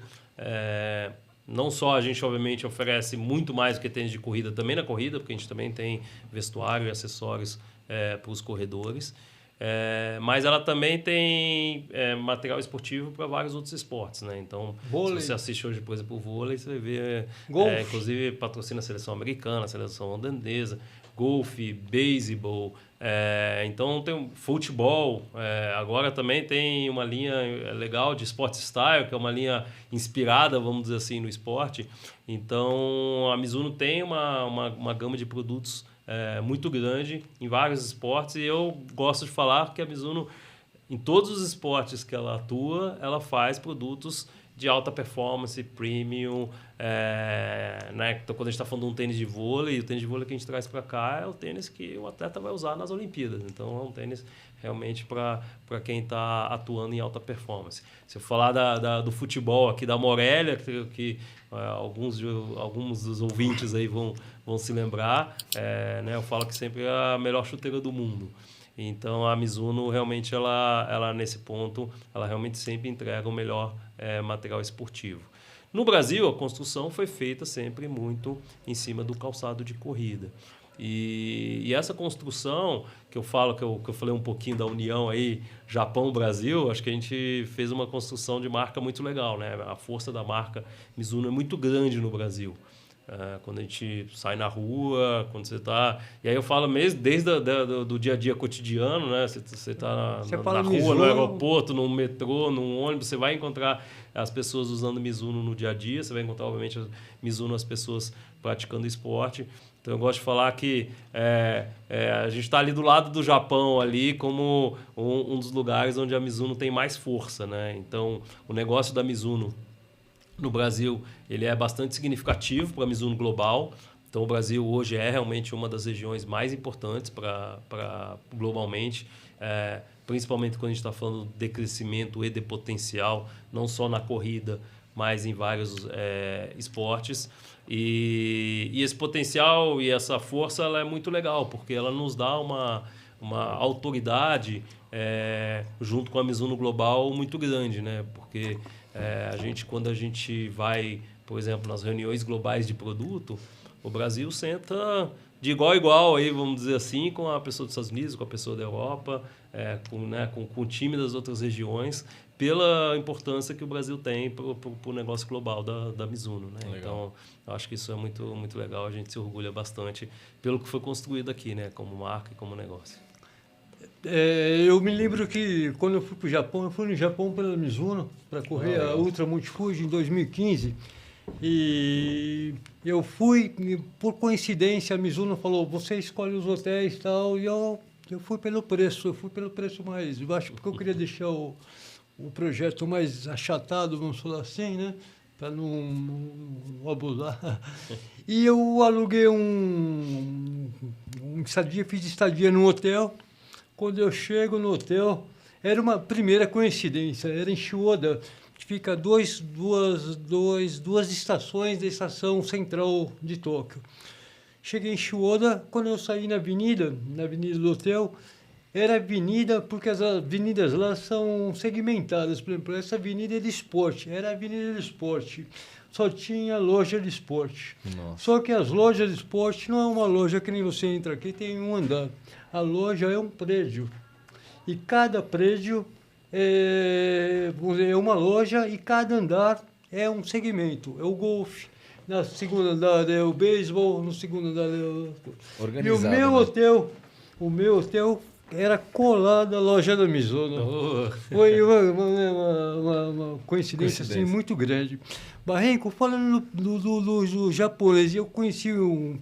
Speaker 2: não só a gente, obviamente, oferece muito mais do que tênis de corrida também na corrida, porque a gente também tem vestuário e acessórios para os corredores, mas ela também tem material esportivo para vários outros esportes, né? Então, se você assiste hoje, por exemplo, o vôlei, você vai ver, inclusive, patrocina a seleção americana, a seleção holandesa, golfe, beisebol, então tem futebol, agora também tem uma linha legal de Sport Style, que é uma linha inspirada, vamos dizer assim, no esporte. Então a Mizuno tem uma gama de produtos muito grande em vários esportes, e eu gosto de falar que a Mizuno, em todos os esportes que ela atua, ela faz produtos de alta performance, premium, né? Então, quando a gente está falando de um tênis de vôlei, o tênis de vôlei que a gente traz para cá é o tênis que o atleta vai usar nas Olimpíadas. Então, é um tênis realmente para quem está atuando em alta performance. Se eu falar do futebol aqui da Morelia, que alguns dos ouvintes aí vão se lembrar, né? Eu falo que sempre é a melhor chuteira do mundo. Então, a Mizuno, realmente, ela nesse ponto, ela realmente sempre entrega o melhor material esportivo. No Brasil, a construção foi feita sempre muito em cima do calçado de corrida. E essa construção, que eu falo, que eu falei um pouquinho da união aí, Japão-Brasil, acho que a gente fez uma construção de marca muito legal, né? A força da marca Mizuno é muito grande no Brasil. Quando a gente sai na rua, quando você está... E aí eu falo mesmo desde do dia a dia cotidiano, né? Você está na rua, Mizuno, no aeroporto, no metrô, num ônibus, você vai encontrar as pessoas usando Mizuno no dia a dia, você vai encontrar, obviamente, Mizuno as pessoas praticando esporte. Então eu gosto de falar que a gente está ali do lado do Japão, ali como um dos lugares onde a Mizuno tem mais força, né? Então o negócio da Mizuno no Brasil, ele é bastante significativo para a Mizuno global. Então, o Brasil hoje é realmente uma das regiões mais importantes para globalmente, principalmente quando a gente está falando de crescimento e de potencial, não só na corrida, mas em vários esportes. E esse potencial e essa força ela é muito legal, porque ela nos dá uma autoridade junto com a Mizuno global muito grande, né? Porque quando a gente vai, por exemplo, nas reuniões globais de produto, o Brasil senta de igual a igual, aí, vamos dizer assim, com a pessoa dos Estados Unidos, com a pessoa da Europa, com o time das outras regiões, pela importância que o Brasil tem para o negócio global da Mizuno, né? Então, eu acho que isso é muito, muito legal, a gente se orgulha bastante pelo que foi construído aqui, né? Como marca e como negócio.
Speaker 1: Eu me lembro que quando eu fui para o Japão, eu fui no Japão pela Mizuno para correr a Ultra Multifood em 2015. E eu fui, por coincidência, a Mizuno falou, você escolhe os hotéis e tal, e eu fui pelo preço, mais baixo, porque eu queria deixar o projeto mais achatado, vamos falar assim, né? Para não abusar. E eu aluguei fiz estadia num hotel. Quando eu chego no hotel, era uma primeira coincidência, era em Chiyoda, que fica duas estações da estação central de Tóquio. Cheguei em Chiyoda, quando eu saí na avenida do hotel, era avenida, porque as avenidas lá são segmentadas. Por exemplo, essa avenida é de esporte, era a avenida de esporte. Só tinha loja de esporte. Nossa. Só que as lojas de esporte não é uma loja que nem você entra aqui, tem um andar. A loja é um prédio. E cada prédio é uma loja e cada andar é um segmento. É o golfe. Na segunda andar é o beisebol, no segundo andar é o...
Speaker 3: Organizado,
Speaker 1: e o meu hotel era colado à loja da Mizuno. Foi uma coincidência assim, muito grande. Barrenco, falando do japonês, eu conheci um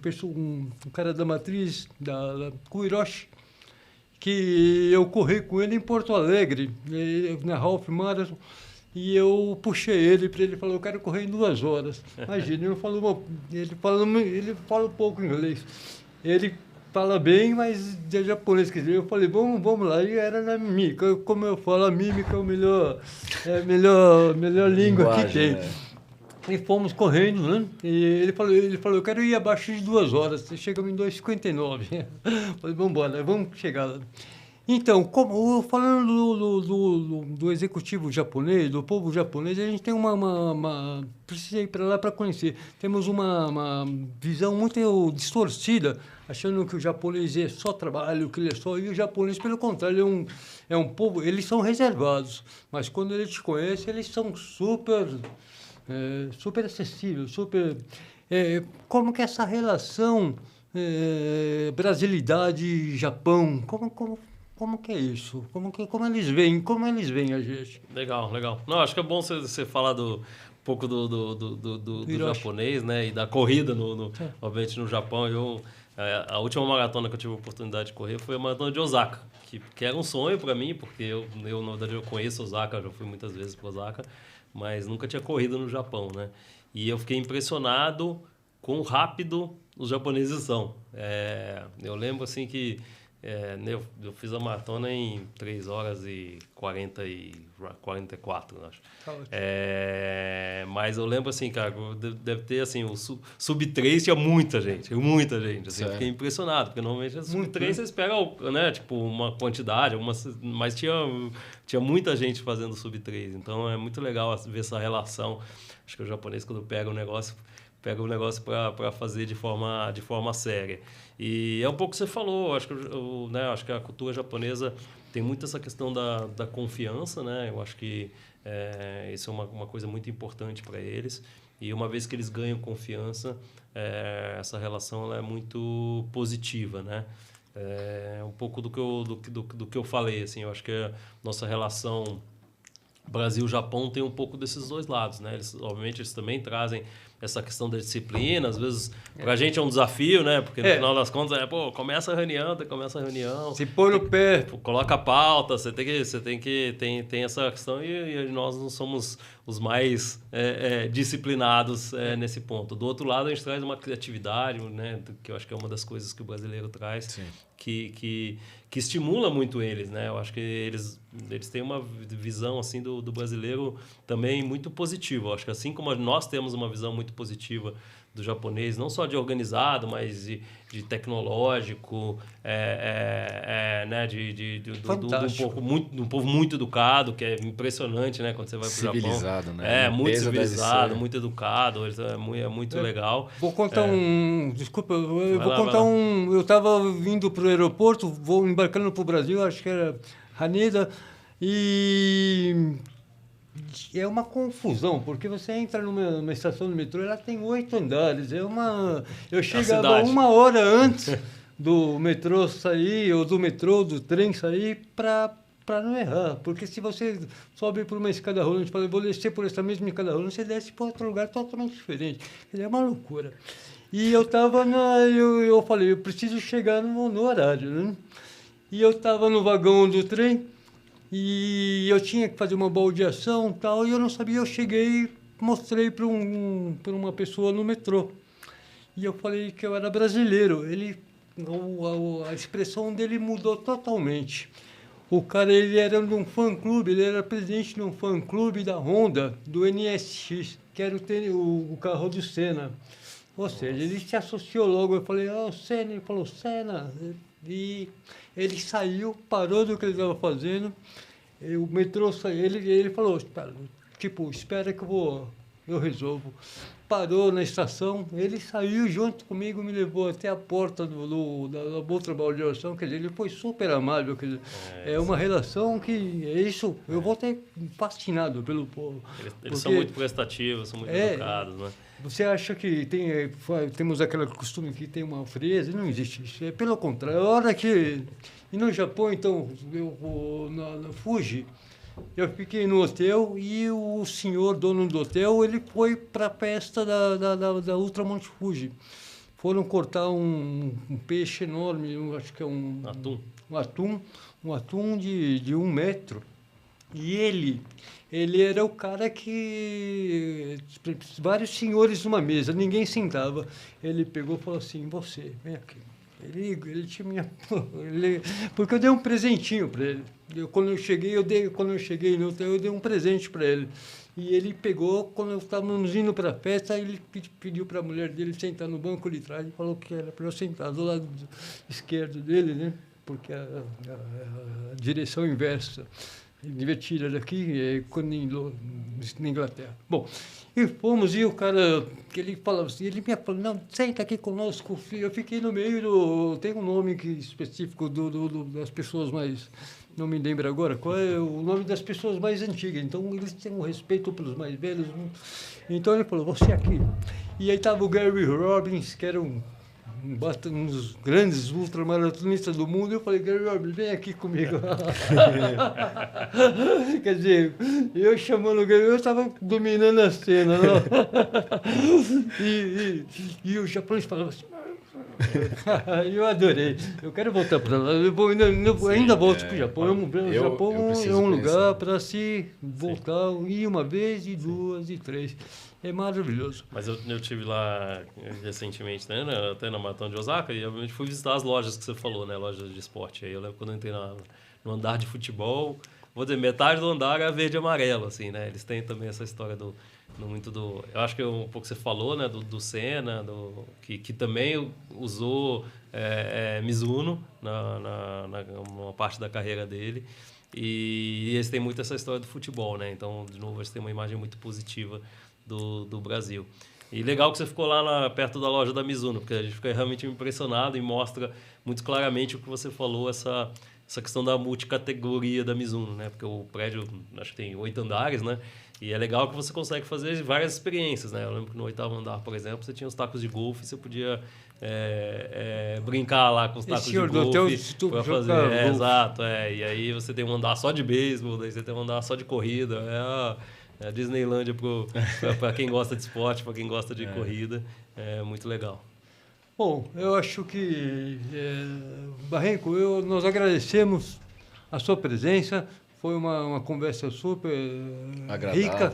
Speaker 1: cara da matriz, da Kuiroshi, que eu corri com ele em Porto Alegre, na Half Marathon, e eu puxei ele para ele falar, eu quero correr em 2 horas. Imagina, ele fala um pouco inglês. ele fala bem, mas é japonês, quer dizer, eu falei, vamos lá, e era na mímica, como eu falo, a mímica é a melhor língua que tem.
Speaker 3: Né?
Speaker 1: E fomos correndo, né? E ele falou, eu quero ir abaixo de 2 horas. Chegamos em 2h59. Falei, vamos embora, vamos chegar lá. Então, falando do executivo japonês, do povo japonês, a gente tem precisa ir para lá para conhecer. Temos uma visão muito distorcida, achando que o japonês é só trabalho, que ele é só... E o japonês, pelo contrário, é um povo... Eles são reservados, mas quando ele te conhece, eles são super acessível, como que é essa relação brasilidade e Japão, como que é isso? Como eles veem a gente?
Speaker 2: Legal. Não, acho que é bom você falar um pouco do japonês, né? E da corrida, obviamente, no Japão. A última maratona que eu tive a oportunidade de correr foi a maratona de Osaka, que era um sonho para mim, porque eu, na verdade, eu conheço Osaka, já fui muitas vezes para Osaka, mas nunca tinha corrido no Japão, né? E eu fiquei impressionado quão rápido os japoneses são. Eu lembro, assim, que eu fiz a maratona em 3 horas e 44, acho. Mas eu lembro, assim, cara, deve ter, assim, o sub-3 tinha muita gente, assim, eu fiquei impressionado, porque normalmente o sub-3 você espera, né, tipo, uma quantidade, mas tinha muita gente fazendo sub-3, então é muito legal ver essa relação. Acho que o japonês, quando pega o negócio para fazer de forma séria. E é um pouco o que você falou, acho que a cultura japonesa tem muito essa questão da confiança, né? Eu acho que isso é uma coisa muito importante para eles. E uma vez que eles ganham confiança, essa relação ela é muito positiva, né? É um pouco do que eu falei, assim, eu acho que a nossa relação Brasil-Japão tem um pouco desses dois lados, né? Obviamente, eles também trazem essa questão da disciplina. Às vezes, pra gente é um desafio, né? Porque no final das contas, começa a reunião.
Speaker 1: Se põe no pé.
Speaker 2: Coloca a pauta, tem essa questão e nós não somos os mais disciplinados nesse ponto. Do outro lado, a gente traz uma criatividade, né? Que eu acho que é uma das coisas que o brasileiro traz, que estimula muito eles, né? Eu acho que eles têm uma visão assim do brasileiro também muito positiva. Eu acho que assim como nós temos uma visão muito positiva do japonês, não só de organizado, mas de tecnológico, né, de um povo muito educado, que é impressionante, né, quando você vai para o Japão.
Speaker 3: Civilizado, né?
Speaker 2: Muito civilizado, muito educado, é muito legal.
Speaker 1: Vou contar desculpa, eu vou contar eu estava vindo para o aeroporto, vou embarcando para o Brasil, acho que era Haneda, e é uma confusão, porque você entra numa estação de metrô, ela tem 8 andares. Eu chegava 1 hora antes do metrô sair, ou do trem sair, para não errar. Porque se você sobe por uma escada rolante e fala, vou descer por essa mesma escada rolante, você desce para outro lugar totalmente diferente. É uma loucura. E eu estava eu falei, eu preciso chegar no horário, né? E eu estava no vagão do trem, e eu tinha que fazer uma baldeação e tal, e eu não sabia, eu cheguei e mostrei para uma pessoa no metrô. E eu falei que eu era brasileiro. A expressão dele mudou totalmente. O cara, ele era de um fã-clube, ele era presidente de um fã-clube da Honda, do NSX, que era o carro do Senna. Ou seja, ele se associou logo. Eu falei, Senna. Ele falou, Senna. E ele saiu, parou do que ele estava fazendo. O metrô saiu. Ele falou, espera que eu resolvo. Parou na estação, ele saiu junto comigo, me levou até a porta da outra baldeação. Quer dizer, ele foi super amável. Quer dizer, é uma relação que isso. Eu vou ter fascinado pelo povo.
Speaker 2: Eles são muito prestativos, são muito educados, né?
Speaker 1: Você acha que temos aquele costume que tem uma frieza? Não existe isso. Pelo contrário, a hora que... E no Japão, então, na Fuji, eu fiquei no hotel e o senhor, dono do hotel, ele foi para a festa da Ultra Monte Fuji. Foram cortar um peixe enorme, acho que é um atum de 1 metro. E ele era o cara que... Vários senhores numa mesa, ninguém sentava. Ele pegou e falou assim, você, vem aqui. Ele tinha minha... porque eu dei um presentinho para ele. Quando eu cheguei no hotel, eu dei um presente para ele. E ele pegou, quando estávamos indo para a festa, ele pediu para a mulher dele sentar no banco de trás e falou que era para eu sentar do lado esquerdo dele, né? Porque a direção inversa, invertida daqui, quando na Inglaterra. Bom, e fomos, e o cara, que ele falava assim, ele me falou, não, senta aqui conosco, filho. Eu fiquei no meio tem um nome específico das pessoas mais, não me lembro agora, qual é o nome das pessoas mais antigas. Então, eles têm um respeito pelos mais velhos. Então, ele falou, você aqui. E aí estava o Gary Robbins, que era um dos grandes ultramaratonistas do mundo. Eu falei, Gary Robbins, vem aqui comigo. Quer dizer, eu chamando o Gary, eu estava dominando a cena. Não? E o japonês falava assim... Eu adorei. Eu quero voltar para lá. Eu ainda volto para o Japão. O Japão é um lugar para se voltar, ir uma vez, e duas, e três. É maravilhoso.
Speaker 2: Mas eu tive lá recentemente, né, até na Maratona de Osaka, e eu fui visitar as lojas que você falou, né, lojas de esporte. Aí eu lembro quando eu entrei no andar de futebol, vou dizer, metade do andar é verde e amarelo, assim, né? Eles têm também essa história eu acho que um pouco você falou, né, do Senna, que também usou Mizuno numa parte da carreira dele. E eles têm muito essa história do futebol, né? Então, de novo, eles têm uma imagem muito positiva do Brasil. E legal que você ficou lá perto da loja da Mizuno, porque a gente fica realmente impressionado e mostra muito claramente o que você falou, essa questão da multicategoria da Mizuno, né? Porque o prédio, acho que tem 8 andares, né? E é legal que você consegue fazer várias experiências, né? Eu lembro que no 8º andar, por exemplo, você tinha os tacos de golfe, você podia brincar lá com os tacos de golfe para fazer. Exato, E aí você tem um andar só de beisebol, daí você tem um andar só de corrida. É a Disneylândia para quem gosta de esporte, para quem gosta de corrida. É muito legal.
Speaker 1: Bom, eu acho que, Barrenco, nós agradecemos a sua presença. Foi uma conversa super
Speaker 3: agradável,
Speaker 1: rica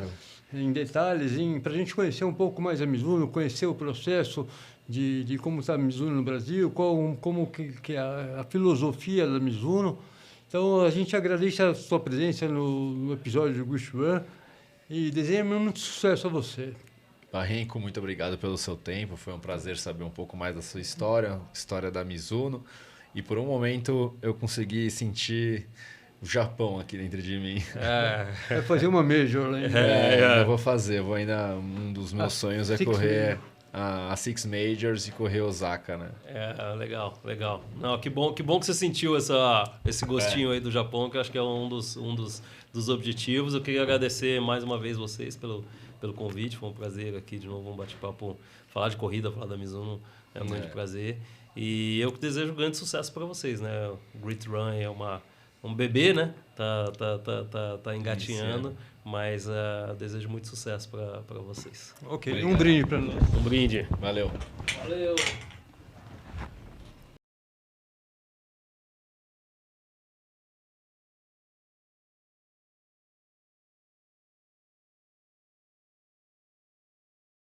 Speaker 1: em detalhes, para a gente conhecer um pouco mais a Mizuno, conhecer o processo de como está a Mizuno no Brasil, como que é a filosofia da Mizuno. Então, a gente agradece a sua presença no episódio do Gush Run e desejamos muito sucesso a você.
Speaker 3: Barrenco, muito obrigado pelo seu tempo. Foi um prazer saber um pouco mais da sua história da Mizuno. E por um momento eu consegui sentir o Japão aqui dentro de mim.
Speaker 1: Vai fazer uma Major, né?
Speaker 3: Eu vou fazer. Um dos meus sonhos é correr a Six Majors e correr Osaka, né?
Speaker 2: Legal. Não, que bom que você sentiu esse gostinho aí do Japão, que eu acho que é um dos objetivos. Eu queria agradecer mais uma vez vocês pelo convite. Foi um prazer aqui de novo, um bate-papo, falar de corrida, falar da Mizuno, é um grande prazer. E eu desejo grande sucesso para vocês, né? O Great Run é um bebê, né? Tá engatinhando, mas desejo muito sucesso para vocês.
Speaker 1: Ok, obrigado. Um brinde para nós.
Speaker 2: Um brinde.
Speaker 3: Valeu.
Speaker 2: Valeu.